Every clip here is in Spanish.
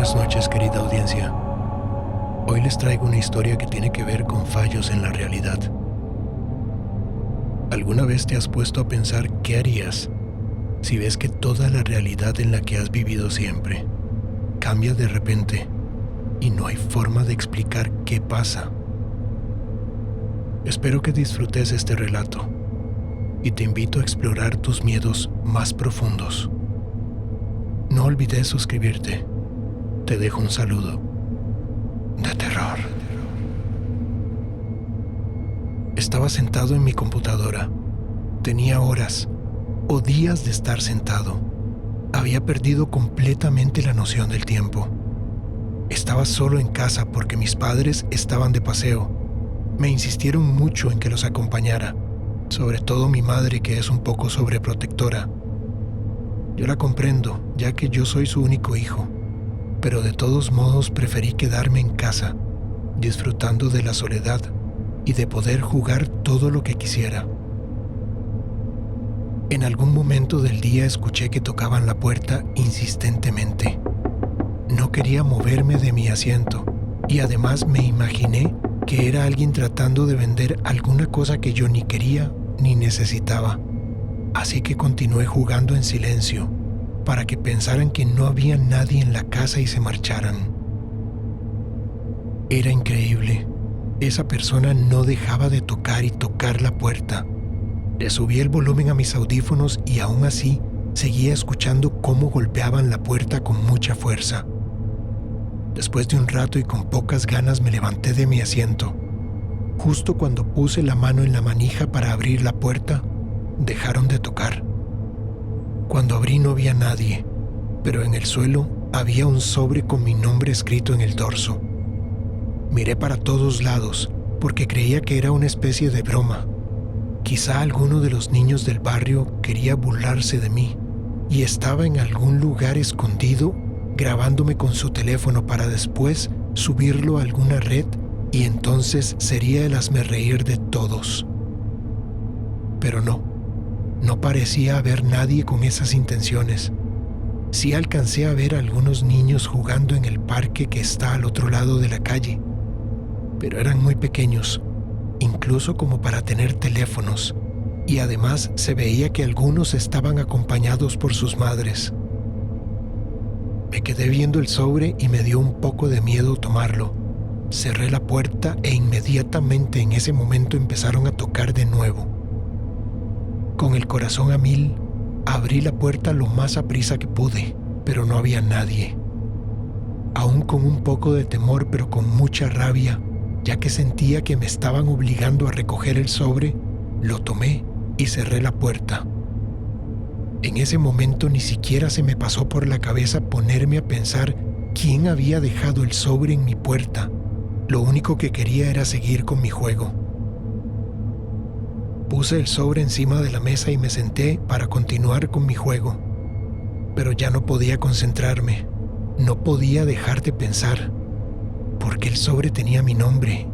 Buenas noches, querida audiencia. Hoy les traigo una historia que tiene que ver con fallos en la realidad. ¿Alguna vez te has puesto a pensar qué harías si ves que toda la realidad en la que has vivido siempre cambia de repente y no hay forma de explicar qué pasa? Espero que disfrutes este relato y te invito a explorar tus miedos más profundos. No olvides suscribirte. Te dejo un saludo de terror. Estaba sentado en mi computadora. Tenía horas o días de estar sentado. Había perdido completamente la noción del tiempo. Estaba solo en casa porque mis padres estaban de paseo. Me insistieron mucho en que los acompañara, sobre todo mi madre, que es un poco sobreprotectora. Yo la comprendo, ya que yo soy su único hijo, pero de todos modos preferí quedarme en casa, disfrutando de la soledad y de poder jugar todo lo que quisiera. En algún momento del día escuché que tocaban la puerta insistentemente. No quería moverme de mi asiento y además me imaginé que era alguien tratando de vender alguna cosa que yo ni quería ni necesitaba. Así que continué jugando en silencio para que pensaran que no había nadie en la casa y se marcharan. Era increíble. Esa persona no dejaba de tocar y tocar la puerta. Le subí el volumen a mis audífonos y aún así seguía escuchando cómo golpeaban la puerta con mucha fuerza. Después de un rato y con pocas ganas me levanté de mi asiento. Justo cuando puse la mano en la manija para abrir la puerta, dejaron de tocar. Cuando abrí no había nadie, pero en el suelo había un sobre con mi nombre escrito en el dorso. Miré para todos lados porque creía que era una especie de broma. Quizá alguno de los niños del barrio quería burlarse de mí y estaba en algún lugar escondido grabándome con su teléfono para después subirlo a alguna red y entonces sería el hazmerreír de todos. Pero no parecía haber nadie con esas intenciones. Sí alcancé a ver a algunos niños jugando en el parque que está al otro lado de la calle, pero eran muy pequeños, incluso como para tener teléfonos, y además se veía que algunos estaban acompañados por sus madres. Me quedé viendo el sobre y me dio un poco de miedo tomarlo. Cerré la puerta e inmediatamente en ese momento empezaron a tocar de nuevo. Con el corazón a mil, abrí la puerta lo más aprisa que pude, pero no había nadie. Aún con un poco de temor, pero con mucha rabia, ya que sentía que me estaban obligando a recoger el sobre, lo tomé y cerré la puerta. En ese momento ni siquiera se me pasó por la cabeza ponerme a pensar quién había dejado el sobre en mi puerta. Lo único que quería era seguir con mi juego. Puse el sobre encima de la mesa y me senté para continuar con mi juego. Pero ya no podía concentrarme. No podía dejar de pensar. ¿Por qué el sobre tenía mi nombre?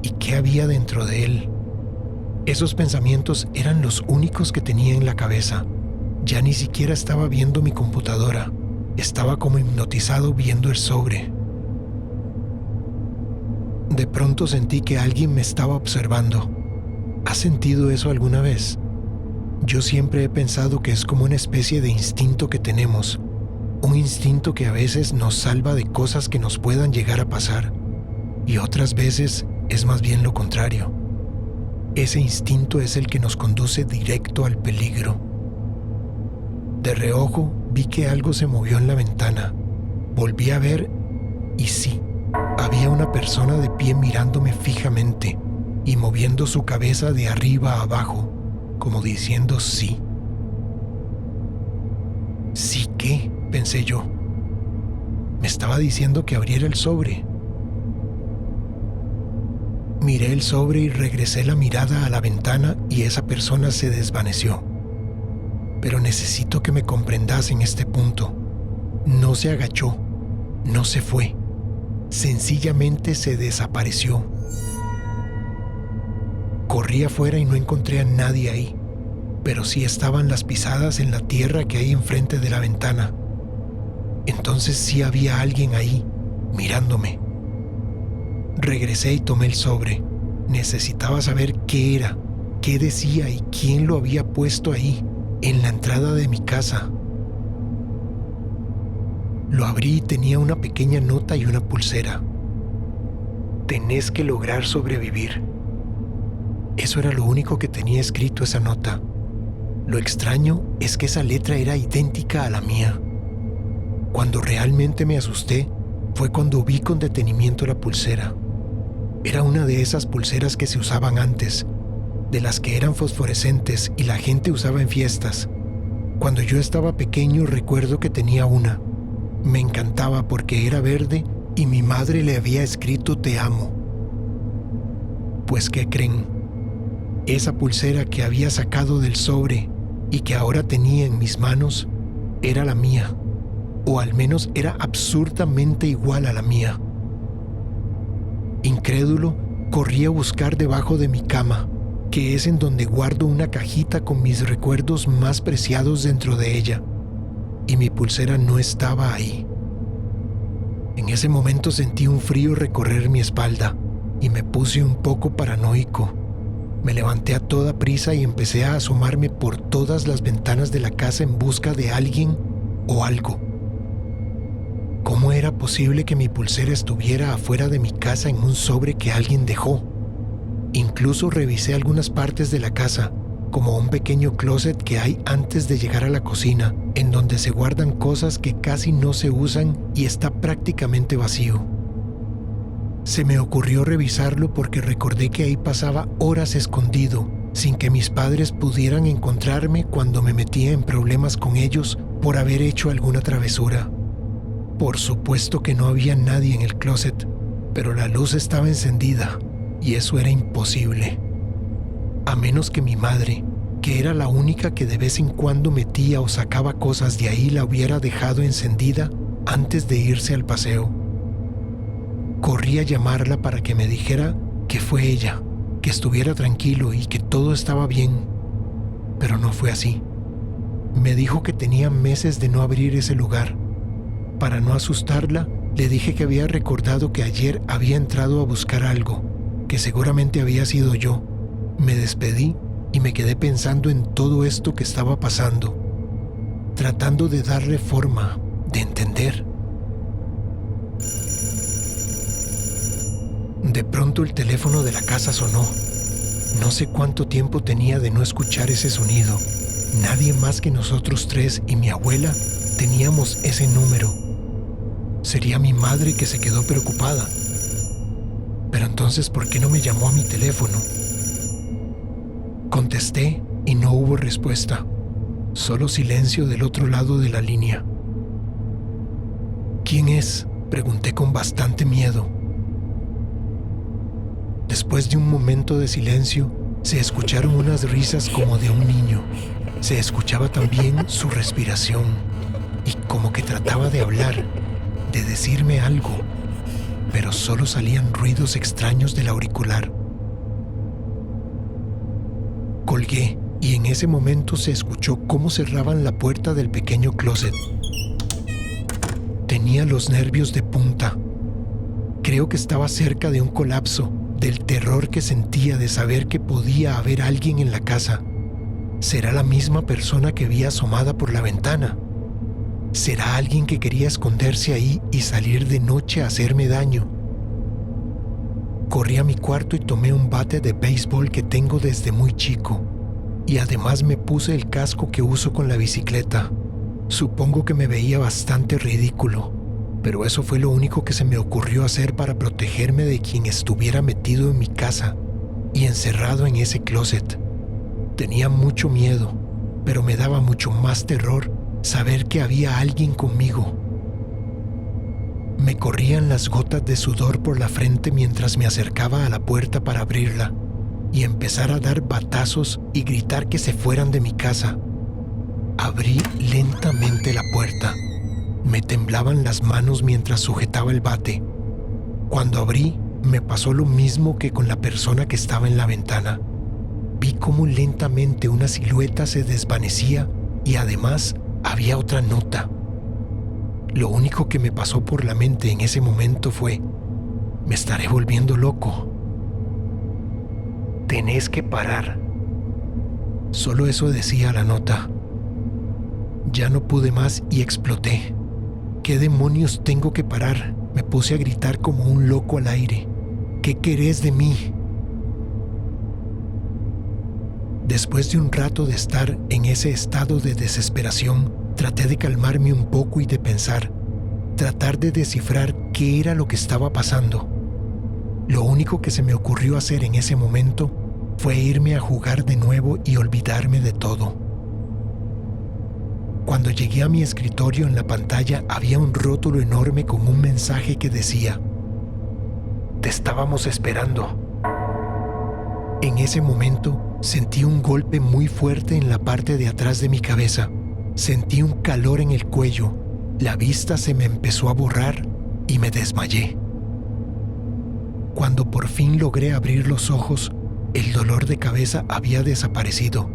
¿Y qué había dentro de él? Esos pensamientos eran los únicos que tenía en la cabeza. Ya ni siquiera estaba viendo mi computadora. Estaba como hipnotizado viendo el sobre. De pronto sentí que alguien me estaba observando. ¿Has sentido eso alguna vez? Yo siempre he pensado que es como una especie de instinto que tenemos. Un instinto que a veces nos salva de cosas que nos puedan llegar a pasar. Y otras veces es más bien lo contrario. Ese instinto es el que nos conduce directo al peligro. De reojo vi que algo se movió en la ventana. Volví a ver y sí, había una persona de pie mirándome fijamente y moviendo su cabeza de arriba a abajo, como diciendo sí. ¿Sí qué?, pensé yo. Me estaba diciendo que abriera el sobre. Miré el sobre y regresé la mirada a la ventana y esa persona se desvaneció. Pero necesito que me comprendas en este punto. No se agachó, no se fue. Sencillamente se desapareció. Corrí afuera y no encontré a nadie ahí, pero sí estaban las pisadas en la tierra que hay enfrente de la ventana. Entonces sí había alguien ahí, mirándome. Regresé y tomé el sobre. Necesitaba saber qué era, qué decía y quién lo había puesto ahí, en la entrada de mi casa. Lo abrí y tenía una pequeña nota y una pulsera. Tenés que lograr sobrevivir. Eso era lo único que tenía escrito esa nota. Lo extraño es que esa letra era idéntica a la mía. Cuando realmente me asusté fue cuando vi con detenimiento la pulsera. Era una de esas pulseras que se usaban antes, de las que eran fosforescentes y la gente usaba en fiestas. Cuando yo estaba pequeño recuerdo que tenía una. Me encantaba porque era verde y mi madre le había escrito "Te amo". Pues, ¿qué creen? Esa pulsera que había sacado del sobre y que ahora tenía en mis manos era la mía, o al menos era absurdamente igual a la mía. Incrédulo, corrí a buscar debajo de mi cama, que es en donde guardo una cajita con mis recuerdos más preciados dentro de ella, y mi pulsera no estaba ahí. En ese momento sentí un frío recorrer mi espalda y me puse un poco paranoico. Me levanté a toda prisa y empecé a asomarme por todas las ventanas de la casa en busca de alguien o algo. ¿Cómo era posible que mi pulsera estuviera afuera de mi casa en un sobre que alguien dejó? Incluso revisé algunas partes de la casa, como un pequeño closet que hay antes de llegar a la cocina, en donde se guardan cosas que casi no se usan y está prácticamente vacío. Se me ocurrió revisarlo porque recordé que ahí pasaba horas escondido, sin que mis padres pudieran encontrarme cuando me metía en problemas con ellos por haber hecho alguna travesura. Por supuesto que no había nadie en el closet, pero la luz estaba encendida y eso era imposible. A menos que mi madre, que era la única que de vez en cuando metía o sacaba cosas de ahí, la hubiera dejado encendida antes de irse al paseo. Corrí a llamarla para que me dijera que fue ella, que estuviera tranquilo y que todo estaba bien, pero no fue así. Me dijo que tenía meses de no abrir ese lugar. Para no asustarla, le dije que había recordado que ayer había entrado a buscar algo, que seguramente había sido yo. Me despedí y me quedé pensando en todo esto que estaba pasando, tratando de darle forma, de entender. De pronto el teléfono de la casa sonó. No sé cuánto tiempo tenía de no escuchar ese sonido. Nadie más que nosotros tres y mi abuela teníamos ese número. Sería mi madre que se quedó preocupada. Pero entonces, ¿por qué no me llamó a mi teléfono? Contesté y no hubo respuesta. Solo silencio del otro lado de la línea. ¿Quién es?, pregunté con bastante miedo. Después de un momento de silencio, se escucharon unas risas como de un niño. Se escuchaba también su respiración y como que trataba de hablar, de decirme algo, pero solo salían ruidos extraños del auricular. Colgué y en ese momento se escuchó cómo cerraban la puerta del pequeño closet. Tenía los nervios de punta. Creo que estaba cerca de un colapso, del terror que sentía de saber que podía haber alguien en la casa. ¿Será la misma persona que vi asomada por la ventana? ¿Será alguien que quería esconderse ahí y salir de noche a hacerme daño? Corrí a mi cuarto y tomé un bate de béisbol que tengo desde muy chico. Y además me puse el casco que uso con la bicicleta. Supongo que me veía bastante ridículo, pero eso fue lo único que se me ocurrió hacer para protegerme de quien estuviera metido en mi casa y encerrado en ese closet. Tenía mucho miedo, pero me daba mucho más terror saber que había alguien conmigo. Me corrían las gotas de sudor por la frente mientras me acercaba a la puerta para abrirla y empezar a dar batazos y gritar que se fueran de mi casa. Abrí lentamente la puerta. Me temblaban las manos mientras sujetaba el bate. Cuando abrí, me pasó lo mismo que con la persona que estaba en la ventana. Vi cómo lentamente una silueta se desvanecía y además había otra nota. Lo único que me pasó por la mente en ese momento fue: me estaré volviendo loco. Tenés que parar. Solo eso decía la nota. Ya no pude más y exploté. ¿Qué demonios tengo que parar? Me puse a gritar como un loco al aire. ¿Qué querés de mí? Después de un rato de estar en ese estado de desesperación, traté de calmarme un poco y de pensar, tratar de descifrar qué era lo que estaba pasando. Lo único que se me ocurrió hacer en ese momento fue irme a jugar de nuevo y olvidarme de todo. Cuando llegué a mi escritorio, en la pantalla había un rótulo enorme con un mensaje que decía: te estábamos esperando. En ese momento sentí un golpe muy fuerte en la parte de atrás de mi cabeza. Sentí un calor en el cuello, la vista se me empezó a borrar y me desmayé. Cuando por fin logré abrir los ojos, el dolor de cabeza había desaparecido,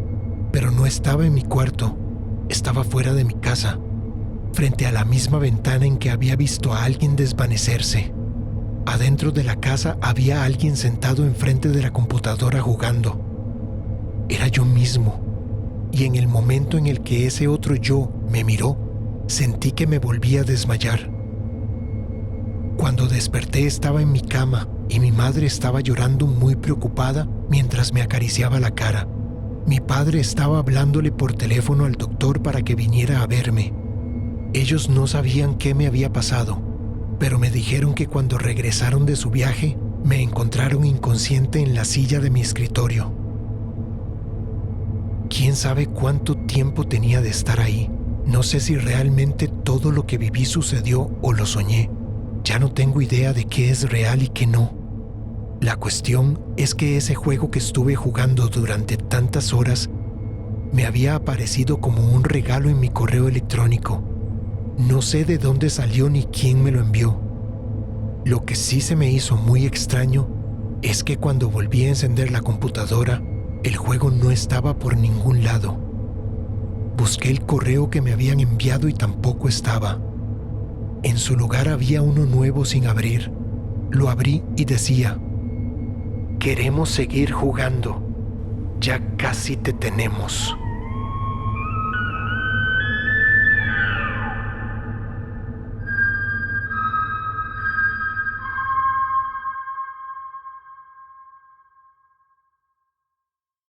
pero no estaba en mi cuarto, estaba fuera de mi casa, frente a la misma ventana en que había visto a alguien desvanecerse. Adentro de la casa había alguien sentado enfrente de la computadora jugando. Era yo mismo, y en el momento en el que ese otro yo me miró, sentí que me volví a desmayar. Cuando desperté estaba en mi cama y mi madre estaba llorando muy preocupada mientras me acariciaba la cara. Mi padre estaba hablándole por teléfono al doctor para que viniera a verme. Ellos no sabían qué me había pasado, pero me dijeron que cuando regresaron de su viaje, me encontraron inconsciente en la silla de mi escritorio. ¿Quién sabe cuánto tiempo tenía de estar ahí? No sé si realmente todo lo que viví sucedió o lo soñé. Ya no tengo idea de qué es real y qué no. La cuestión es que ese juego que estuve jugando durante tantas horas me había aparecido como un regalo en mi correo electrónico. No sé de dónde salió ni quién me lo envió. Lo que sí se me hizo muy extraño es que cuando volví a encender la computadora, el juego no estaba por ningún lado. Busqué el correo que me habían enviado y tampoco estaba. En su lugar había uno nuevo sin abrir. Lo abrí y decía: queremos seguir jugando. Ya casi te tenemos.